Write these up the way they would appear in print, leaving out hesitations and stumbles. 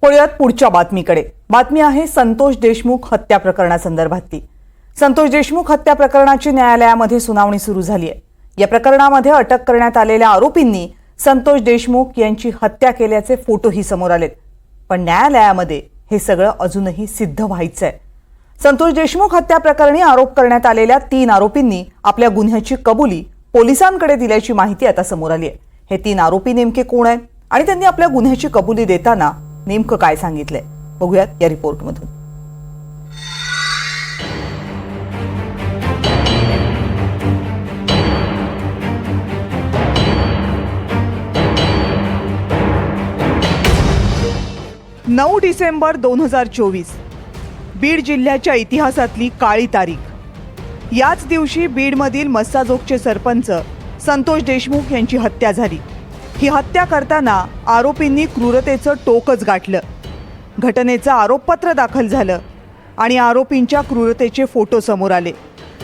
वळूयात पुढच्या बातमीकडे। बातमी आहे संतोष देशमुख हत्या प्रकरणासंदर्भातली। संतोष देशमुख हत्या प्रकरणाची न्यायालयामध्ये सुनावणी सुरू झाली आहे। या प्रकरणामध्ये अटक करण्यात आलेल्या आरोपींनी संतोष देशमुख यांची हत्या केल्याचे फोटोही समोर आलेत, पण न्यायालयामध्ये हे सगळं अजूनही सिद्ध व्हायचंय। संतोष देशमुख हत्या प्रकरणी आरोप करण्यात आलेल्या 3 आरोपींनी आपल्या गुन्ह्याची कबुली पोलिसांकडे दिल्याची माहिती आता समोर आली आहे। हे 3 आरोपी नेमके कोण आहेत आणि त्यांनी आपल्या गुन्ह्याची कबुली देताना नेमकं काय सांगितलंय, बघूयात या रिपोर्टमधून। 9 डिसेंबर 2024 बीड जिल्ह्याच्या इतिहासातली काळी तारीख। याच दिवशी बीडमधील मस्साजोगचे सरपंच संतोष देशमुख यांची हत्या झाली। ही हत्या करताना आरोपींनी क्रूरतेचं टोकच गाठलं। घटनेचं आरोपपत्र दाखल झालं आणि आरोपींच्या क्रूरतेचे फोटो समोर आले।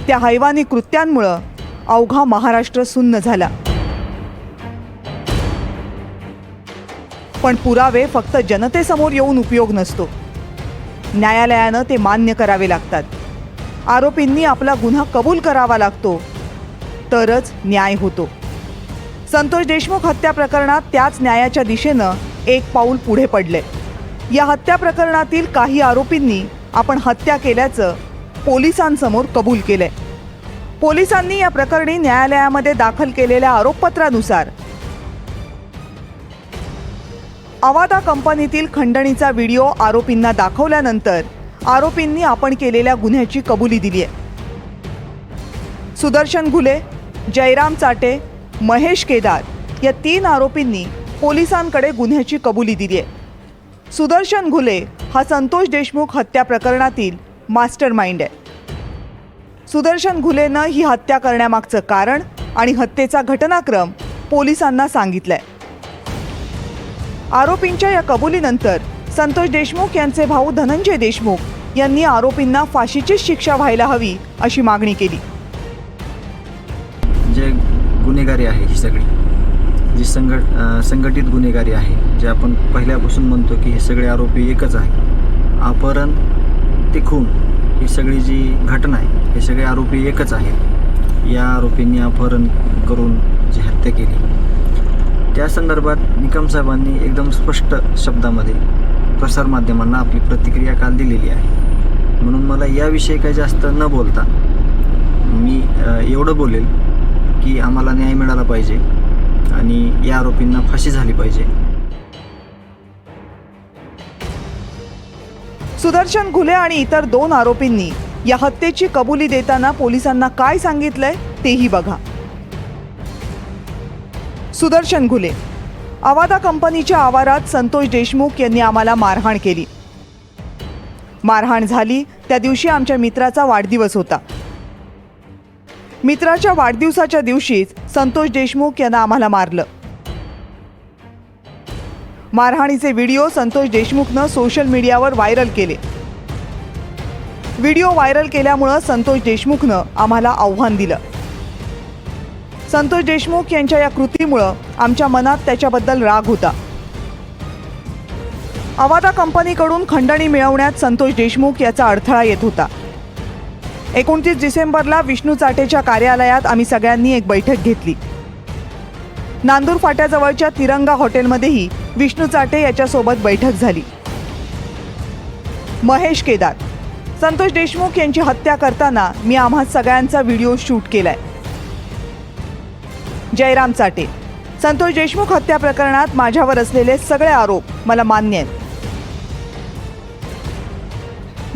त्या हैवानी कृत्यांमुळे अवघा महाराष्ट्र सुन्न झाला। पण पुरावे फक्त जनतेसमोर येऊन उपयोग नसतो, न्यायालयानं ते मान्य करावे लागतात। आरोपींनी आपला गुन्हा कबूल करावा लागतो, तरच न्याय होतो। संतोष देशमुख हत्या प्रकरणात त्याच न्यायाच्या दिशेनं एक पाऊल पुढे पडले। या हत्या प्रकरणातील काही आरोपींनी आपण हत्या केल्याचं पोलिसांसमोर कबूल केलंय। पोलिसांनी या प्रकरणी न्यायालयामध्ये दाखल केलेल्या आरोपपत्रानुसार अवादा कंपनीतील खंडणीचा व्हिडिओ आरोपींना दाखवल्यानंतर आरोपींनी आपण केलेल्या गुन्ह्याची कबुली दिली आहे। सुदर्शन घुले, जयराम चाटे, महेश केदार या 3 आरोपींनी पोलिसांकडे गुन्ह्याची कबुली दिली आहे। सुदर्शन घुले हा संतोष देशमुख हत्या प्रकरणातील मास्टरमाइंड आहे। सुदर्शन घुलेनं ही हत्या करण्यामागचं कारण आणि हत्येचा घटनाक्रम पोलिसांना सांगितलंय। आरोपींच्या या कबुलीनंतर संतोष देशमुख यांचे भाऊ धनंजय देशमुख यांनी आरोपींना फाशीची शिक्षा व्हायला हवी अशी मागणी केली। जे गुन्हेगारी आहे ही सगळी जी संघटित गुन्हेगारी आहे, जे आपण पहिल्यापासून म्हणतो की हे सगळे आरोपी एकच आहे। अपहरण ते खून ही सगळी जी घटना आहे, हे सगळे आरोपी एकच आहेत। या आरोपींनी अपहरण करून जी हत्या केली, त्या संदर्भात निकम साहेबांनी एकदम स्पष्ट शब्दामध्ये प्रसारमाध्यमांना आपली प्रतिक्रिया काल दिलेली आहे। म्हणून मला याविषयी काही जास्त न बोलता मी एवढं बोलेल की आम्हाला न्याय मिळाला पाहिजे आणि या आरोपींना फाशी झाली पाहिजे। सुदर्शन घुले आणि इतर 2 आरोपींनी या हत्येची कबुली देताना पोलिसांना काय सांगितलंय तेही बघा। सुदर्शन घुले, अवादा कंपनीच्या आवारात संतोष देशमुख यांनी आम्हाला मारहाण केली। मारहाण झाली त्या दिवशी आमच्या मित्राचा वाढदिवस होता। मित्राच्या वाढदिवसाच्या दिवशीच संतोष देशमुख यांना आम्हाला मारलं। मारहाणीचे व्हिडिओ संतोष देशमुखनं सोशल मीडियावर व्हायरल केले। व्हिडिओ व्हायरल केल्यामुळे संतोष देशमुखनं आम्हाला आव्हान दिलं। संतोष देशमुख यांच्या या कृतीमुळे आमच्या मनात त्याच्याबद्दल राग होता। अवादा कंपनीकडून खंडणी मिळवण्यात संतोष देशमुख याचा अडथळा येत होता। 29 डिसेंबरला विष्णू चाटेच्या कार्यालयात आम्ही सगळ्यांनी एक बैठक घेतली। नांदूर फाट्याजवळच्या तिरंगा हॉटेलमध्येही विष्णू चाटे याच्यासोबत बैठक झाली। महेश केदार, संतोष देशमुख यांची हत्या करताना मी आम्हा सगळ्यांचा व्हिडिओ शूट केलाय। जयराम चाटे, संतोष देशमुख हत्या प्रकरणात माझ्यावर असलेले सगळे आरोप मला मान्य आहेत।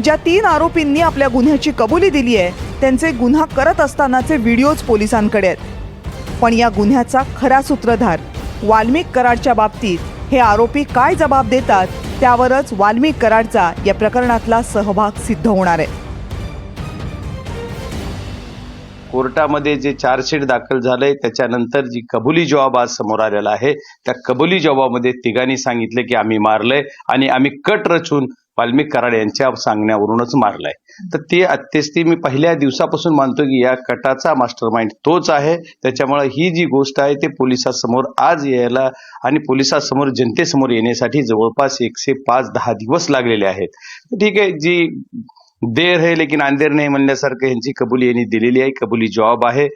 ज्या 3 आरोपींनी आपल्या गुन्ह्याची कबुली दिली आहे, त्यांचे गुन्हा करत असतानाचे व्हिडिओज पोलिसांकडे आहेत। पण या गुन्ह्याचा खरा सूत्रधार वाल्मिक कराडच्या बाबतीत हे आरोपी काय जबाब देतात, त्यावरच वाल्मिक कराडचा या प्रकरणातला सहभाग सिद्ध होणार आहे। कोर्टामध्ये जे चार्जशीट दाखल झालंय त्याच्यानंतर जी कबुली जबाब आज समोर आलेला आहे, त्या कबुली जबाबामध्ये तिघांनी सांगितले की आम्ही मारलंय आणि आम्ही कट रचून वाल्मिक कराड यांच्या सांगण्यावरूनच मारलाय. तर ते मी पहिल्या दिवसापासून मानतो की या कटाचा मास्टरमाइंड तोच आहे. त्याच्यामुळे ही जी गोष्ट आहे ते पोलिसांसमोर आज यायला आणि पोलिसांसमोर जनतेसमोर येण्यासाठी जवळपास 105-10 दिवस लागलेले आहेत. ठीक आहे, जी देर है लेकिन अंधेर नाही म्हणल्यासारखं यांची कबुली यांनी दिलेली आहे. कबुली जबाब आहे.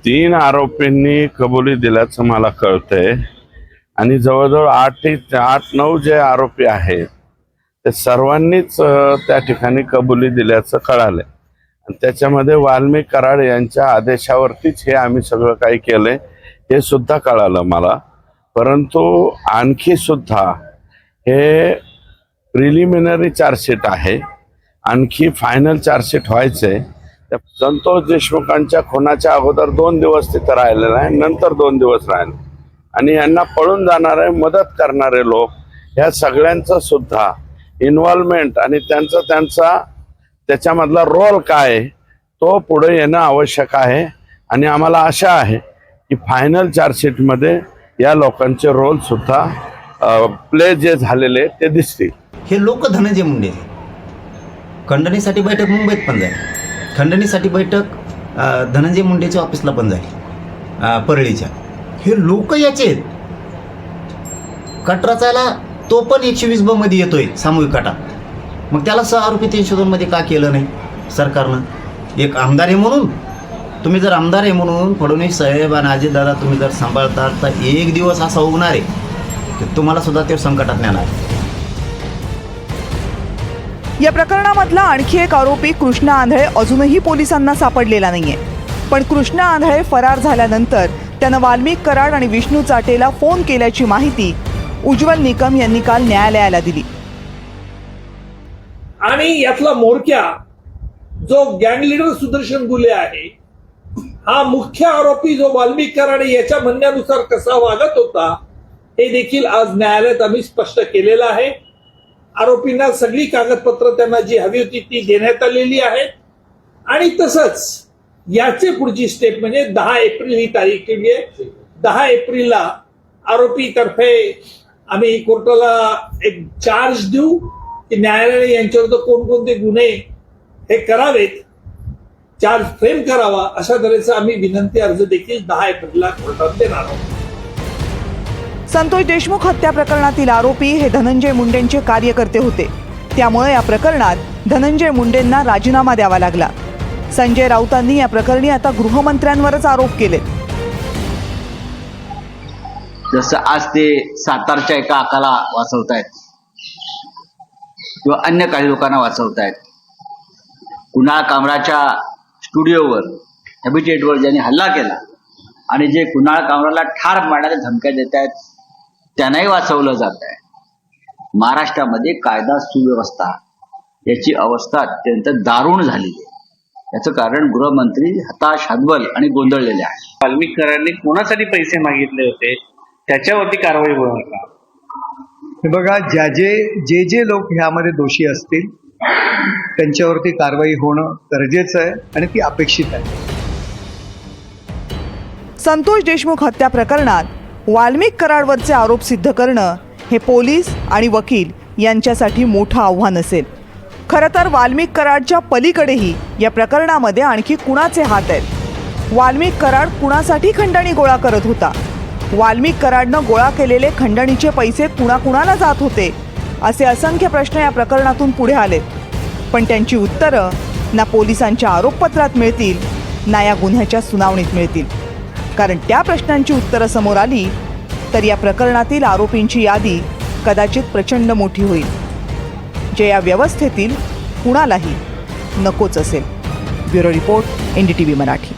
3 आरोपींनी कबुली दिल्याचं मला कळतंय आणि जवळजवळ 8-9 जे आरोपी आहेत ते सर्वांनीच त्या ठिकाणी कबुली दिल्याचं कळालंय. आणि त्याच्यामध्ये वाल्मिक कराड यांच्या आदेशावरतीच हे आम्ही सगळं काही केलंय हे सुद्धा कळालं मला. परंतु आणखी सुद्धा हे प्रिलिमिनरी चार्जशीट आहे, आणखी फायनल चार्जशीट व्हायचंय. त्या संतोष देशमुखांच्या खुनाच्या अगोदर 2 दिवस तिथं राहिलेला आहे, नंतर 2 दिवस राहिले आणि यांना पळून जाणारे मदत करणारे लोक ह्या सगळ्यांचं सुद्धा इन्व्हॉल्वमेंट आणि त्यांचा त्याच्यामधला रोल काय तो पुढे येणं आवश्यक आहे. आणि आम्हाला आशा आहे की फायनल चार्जशीटमध्ये या लोकांचे रोल सुद्धा प्ले जे झालेले ते दिसतील. हे लोक धनंजय मुंडे खंडणीसाठी बैठक मुंबईत पण झाली, खंडणीसाठी बैठक धनंजय मुंडेच्या ऑफिसला पण झाली परळीच्या. हे लोक याचे आहेत. कट रचायला तो पण 120 मध्ये येतोय सामूहिक कटा. मग त्याला 6 आरोपी 302 मध्ये का केलं नाही सरकारनं? एक आमदार आहे म्हणून तुम्ही जर आमदार आहे म्हणून फडणवीस साहेब आणि अजितदादा तुम्ही जर सांभाळतात तर एक दिवस असा उगणार आहे की तुम्हाला सुद्धा ते संकटात नेणार. या प्रकरणामधला आणखी एक आरोपी कृष्णा आंधळे अजूनही पोलिसांना सापडलेला नाहीये. पण कृष्णा आंधळे फरार झाल्यानंतर त्यानं वाल्मिक कराड आणि विष्णू चाटेला फोन केल्याची माहिती उज्ज्वल निकम यांनी काल न्यायालयाला दिली. आणि यातला मोडक्या जो गँग लीडर सुदर्शन गुले आहे, हा मुख्य आरोपी जो वाल्मिक कराड याच्या म्हणण्यानुसार कसा वागत होता हे देखील आज न्यायालयात आम्ही स्पष्ट केलेलं आहे. आरोपींना सगळी कागदपत्र त्यांना जी हवी होती ती देण्यात आलेली आहेत. आणि तसंच याचे पुढची स्टेप म्हणजे 10 एप्रिल ही तारीख केली आहे. 10 एप्रिलला आरोपी तर्फे आम्ही कोर्टाला एक चार्ज देऊ की न्यायालयाने यांच्यावर कोणकोणते गुन्हे हे करावेत, चार्ज फ्रेम करावा अशा तऱ्हेचा आम्ही विनंती अर्ज देखील 10 एप्रिलला कोर्टात देणार आहोत. संतोष देशमुख हत्या प्रकरणातील आरोपी हे धनंजय मुंडेंचे कार्यकर्ते होते. त्यामुळे या प्रकरणात धनंजय मुंडेंना राजीनामा द्यावा लागला. संजय राऊतांनी या प्रकरणी आता गृहमंत्र्यांवरच आरोप केले. जसं आज ते सातारच्या एका आकाला वाचवतायत किंवा अन्य काही लोकांना वाचवतायत. कुणाल कामराच्या स्टुडिओवर हॅबिटेटवर ज्यांनी हल्ला केला आणि जे कुणाल कामराला ठार मारण्याच्या धमक्या देत आहेत त्यांनाही वाचवलं जात आहे. महाराष्ट्रामध्ये कायदा सुव्यवस्था याची अवस्था अत्यंत दारुण झालेली आहे. याचं कारण गृहमंत्री हताश, हतबल आणि गोंधळलेले आहे. वाल्मिक कराडने कोणासाठी पैसे मागितले होते त्याच्यावरती कारवाई होणार का? हे बघा, जे लोक ह्यामध्ये दोषी असतील त्यांच्यावरती कारवाई होणं गरजेचं आहे आणि ती अपेक्षित आहे. संतोष देशमुख हत्या प्रकरणात वाल्मिक कराडवरचे आरोप सिद्ध करणं हे पोलीस आणि वकील यांच्यासाठी मोठं आव्हान असेल. खरं तर वाल्मिक कराडच्या पलीकडेही या प्रकरणामध्ये आणखी कुणाचे हात आहेत? वाल्मिक कराड कुणासाठी खंडणी गोळा करत होता? वाल्मिक कराडनं गोळा केलेले खंडणीचे पैसे कुणाकुणाला जात होते? असे असंख्य प्रश्न या प्रकरणातून पुढे आलेत. पण त्यांची उत्तरं ना पोलिसांच्या आरोपपत्रात मिळतील ना या गुन्ह्याच्या सुनावणीत मिळतील. कारण त्या प्रश्नांची उत्तरं समोर आली तर या प्रकरणातील आरोपींची यादी कदाचित प्रचंड मोठी होईल, जे या व्यवस्थेतील कुणालाही नकोच असेल. Bureau report, NDTV Marathi.